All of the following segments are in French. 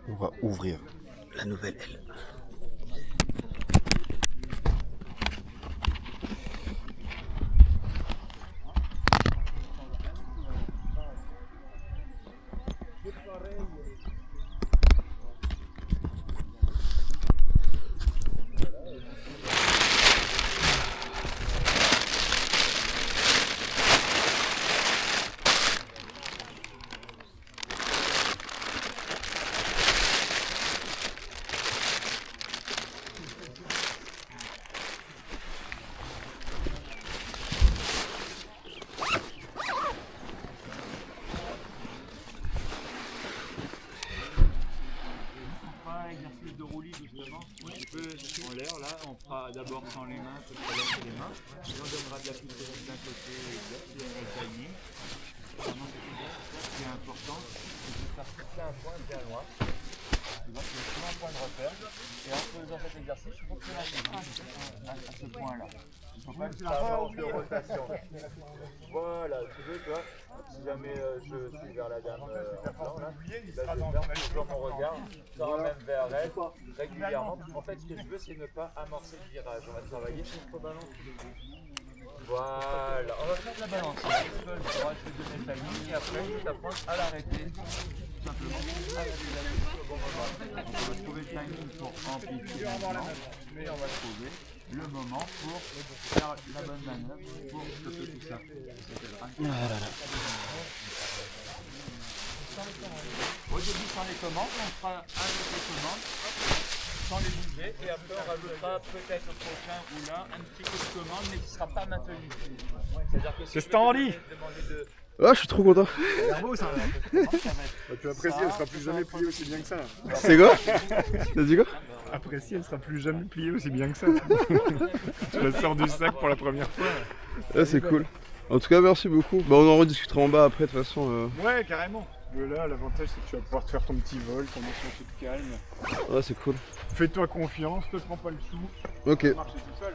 On va ouvrir la nouvelle aile. Exercice de roulis justement, un petit peu en l'air là, on fera d'abord sans les mains, tout à l'heure c'est les mains, et on donnera de la puissance d'un côté et de l'autre, c'est un timing. Vraiment ce qui est important, c'est de faire fixer un point bien loin. Tu vois, c'est toujours un point de repère, et en faisant cet exercice, il faut que la main à ce point-là. Il ne faut pas que ça avance de rotation. Voilà, tu veux, tu vois, si jamais je suis vers la dame en blanc, là, je ferme toujours mon regard, quand même vers elle, régulièrement. En fait, ce que je veux, c'est ne pas amorcer le virage. On va travailler sur le balance. Voilà, on va faire de la balance. Je vais donner le timing et après, je vais t'apprendre à l'arrêter. Tout simplement, à la au bon moment. Donc, on va trouver le timing pour amplifier et on va trouver le moment pour faire la bonne manœuvre, pour stopper tout ça. Au début sans les commandes, on fera avec les commandes, sans les bouger, et après on rajoutera peut-être au prochain ou là un petit coup de commande, mais qui ne sera pas maintenu. C'est-à-dire que si C'est Stanley. Ah, je suis trop content. C'est beau ça. Tu apprécies, elle sera plus jamais pliée aussi bien que ça. C'est quoi? T'as dit quoi? Apprécie, elle sera plus jamais pliée aussi bien que ça. Tu la sors du sac pour la première fois. Ah, c'est cool. En tout cas, merci beaucoup. Bah, on en rediscutera en bas après, de toute façon. Ouais, carrément. Là, l'avantage, c'est que tu vas pouvoir te faire ton petit vol, ton notion toute calme. Ouais, c'est cool. Fais-toi confiance, te prends pas le sou. Ok. Marcher tout seul.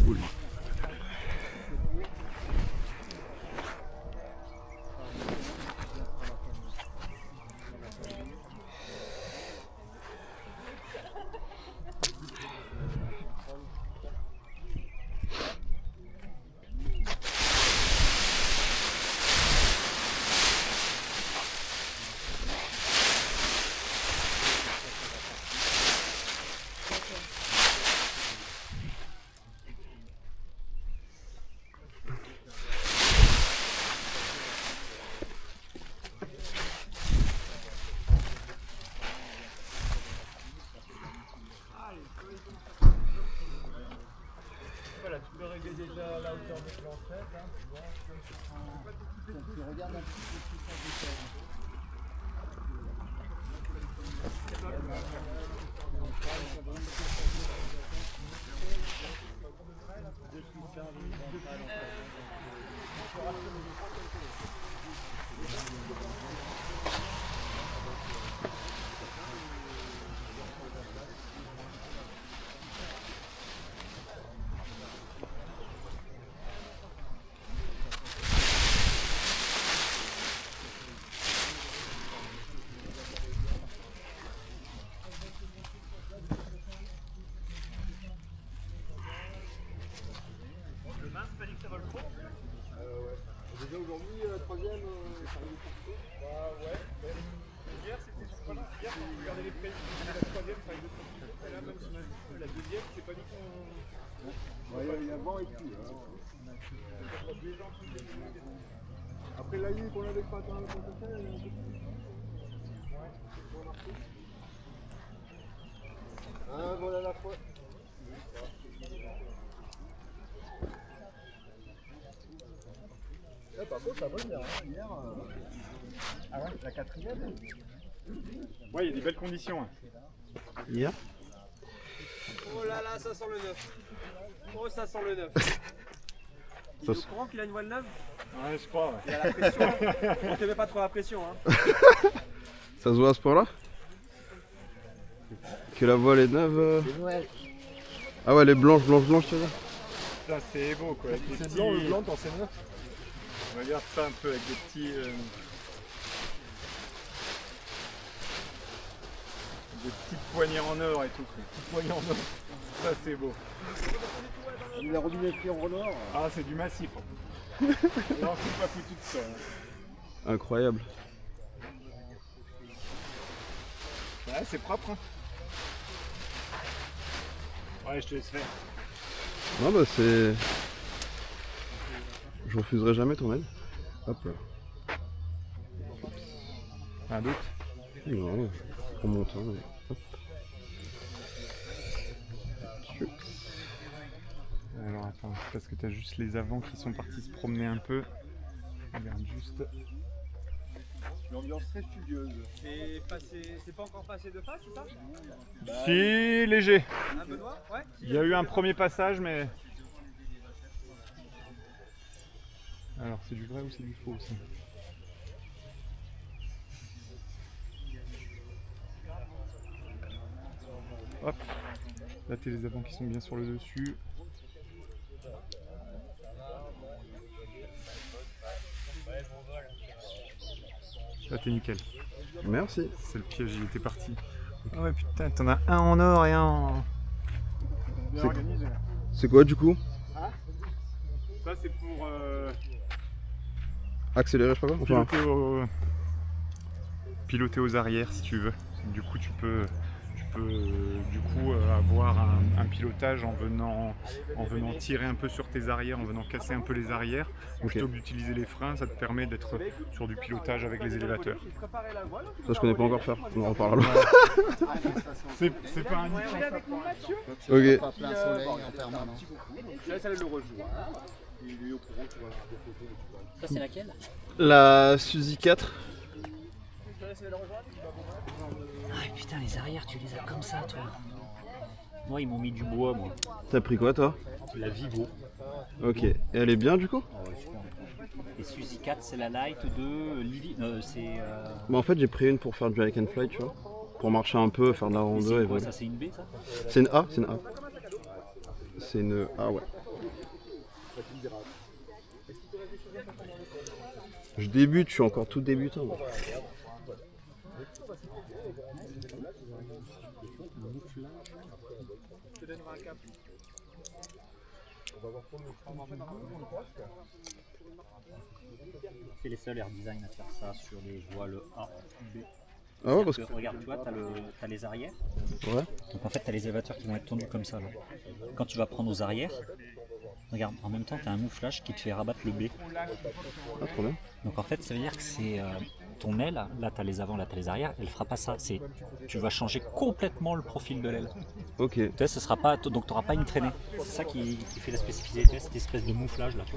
Cool. Voilà, tu peux régler déjà la hauteur des planchettes, hein, tu vois, tu regardes un petit peu tout ça de Déjà aujourd'hui, troisième, ça arrive pour Bah ouais. Hier, c'était surprenant. Hier, quand vous regardez les prix, la troisième, ça arrive de et là, même la deuxième, c'est pas dit qu'on. Ouais, il y a vent et tout. Après la nuit qu'on avait pas atteint le potentiel, ah, voilà la fois. Par contre, ça va bien. Hier, Ah ouais, la quatrième. Ouais, il y a des belles conditions. Hein. Hier. Oh là là, ça sent le neuf. Oh, ça sent le neuf. Il est au courant qu'il a une voile neuve? Ouais, je crois. Ouais. Il a la pression. On te met pas trop la pression. Hein. Ça se voit à ce point-là? Que la voile est neuve. Ah ouais, les blanches, tu veux dire? Ça c'est beau quoi. Avec des C'est petits... blanc, le blanc, t'en sais neuf. Regarde ça un peu avec des petits... Des petites poignées en or et tout. Des petites poignées en or. Ça c'est beau. La robinetterie en or. Ah c'est du massif. Non, c'est pas foutu de ça. Hein. Incroyable. Ouais, c'est propre. Hein. Ouais, je te laisse faire. Non bah c'est... Je refuserai jamais ton aide. Hop là. Un doute? Non, je prends mon temps. Mais... Hop. Chut. Alors attends, parce que t'as juste les avants qui sont partis se promener un peu. Regarde juste. L'ambiance très studieuse. C'est pas encore passé de face, c'est ça? Si, léger. Un Benoît? Ouais. Il y a eu un premier passage, mais. Alors, c'est du vrai ou c'est du faux ça? Hop. Là, t'as les avants qui sont bien sur le dessus. Là, t'es nickel. Merci. C'est le piège, il était parti. Ah ouais, putain, t'en as un en or et un en. Bien C'est- organisé. C'est quoi du coup? Ça, c'est pour Accélérer, je sais pas quoi. Enfin, piloter aux arrières si tu veux. Du coup, tu peux du coup avoir un pilotage en venant tirer un peu sur tes arrières, en venant casser un peu les arrières. Ok. Plutôt que d'utiliser les freins, ça te permet d'être sur du pilotage avec les élévateurs. ça je connais pas encore faire. On en reparle. C'est pas un Ok. Pas plein soleil en permanence. Ça le rejoue. Ça c'est laquelle? La Suzy 4. Ah putain, les arrières tu les as comme ça toi. Moi ils m'ont mis du bois moi. T'as pris quoi toi? La Vivo. Ok. Et elle est bien du coup? Ah ouais, super. Et Suzy 4 c'est la light de Livy. C'est. Bah en fait j'ai pris une pour faire du hike and fly, tu vois. Pour marcher un peu, faire de la Mais rando c'est et quoi voler. ça? C'est une B ça? C'est une A, c'est une A. C'est une A, ouais. Je débute, je suis encore tout débutant. moi. C'est les seuls air design à faire ça sur les voiles A, B. Ah ouais, parce que... Regarde, tu vois, t'as les arrières. Ouais. Donc en fait, tu as les élévateurs qui vont être tendus comme ça. Là. Quand tu vas prendre aux arrières, regarde, en même temps, tu as un mouflage qui te fait rabattre le B. Ah, trop bien. Donc en fait, ça veut dire que c'est ton aile, là tu as les avant, là tu as les arrières, elle fera pas ça. Tu vas changer complètement le profil de l'aile. Ok. Tu sais, ce sera pas, donc tu n'auras pas une traînée. C'est ça qui fait la spécificité, cette espèce de mouflage là. Tu vois.